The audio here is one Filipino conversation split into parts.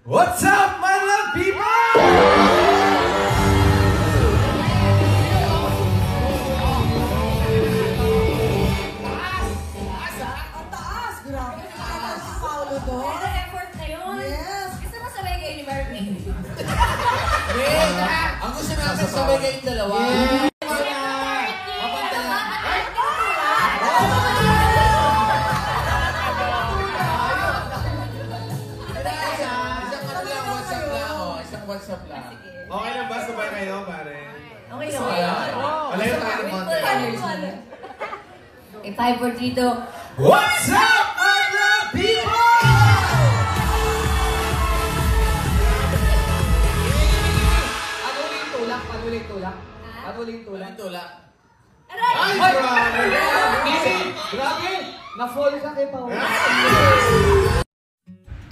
What's up, my love people? Ang taas! Grabe! Nakataas si Paolo doon. Pero effort na yun. Yes! Gusto mo sabay kayo ni Barbie? Wait! Ang gusto natin sabay kayong dalawa. WhatsApp lang. Okay lang ba? Sabay kayo, pare? Okay lang. Malayo tayo ng konti. Okay, 5, 4, 3, 2. What's up, my love people? Patuloy tulak. Aray! Ay! Grabe! Na-fall ka kay Paolo.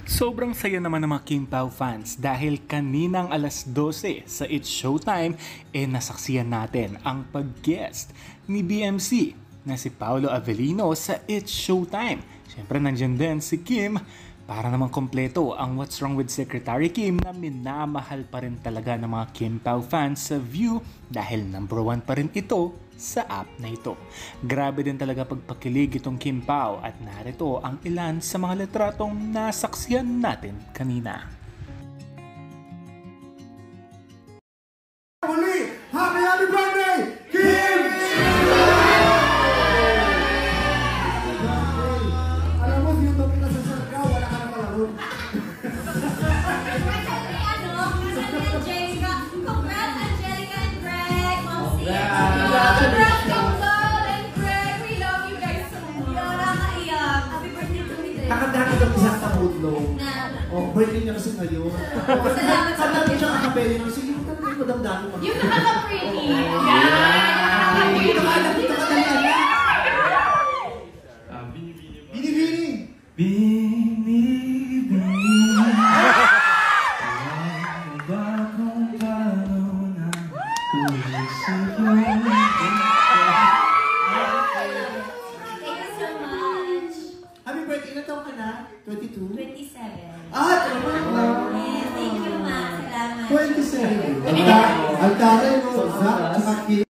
Sobrang saya naman ng mga Kim Pao fans dahil kaninang alas 12 sa It's Showtime nasaksiyan natin ang pag-guest ni BMC na si Paolo Avellino sa It's Showtime. Siyempre nandiyan din si Kim para naman kompleto ang What's Wrong with Secretary Kim na minamahal pa rin talaga ng mga Kim Pao fans sa View dahil #1 pa rin ito sa app na ito. Grabe din talaga pagpakilig itong Kim Pao at narito ang ilan sa mga litratong nasaksiyan natin kanina. Muli, happy birthday, Kim! Alam mo, YouTube ka sa sarga, wala ka na palaro. Angelica. Congrats, Angelica and Greg. Mom, Congrats. Congrats, Congrats and Greg. We love you guys so much. Nakakaiyak. Happy birthday to me, Greg. Nakadami daw isa sa Modlo. Na. Oh, birthday niya kasi ngayon. Salamat sa Kanta niya ang kapelyo ng sige, kanta niya madamdami pa. Yung nakaka-pretty. Dito ka na, dito ka na yan. Bini-bini. Bini-bini. Thank you so much. Happy birthday, ilan taon ka na? 22? 27. Ah, talaga. Yes, thank you, ma. Salamat. 27. Ang taray mo, Zach, tsaka Kim.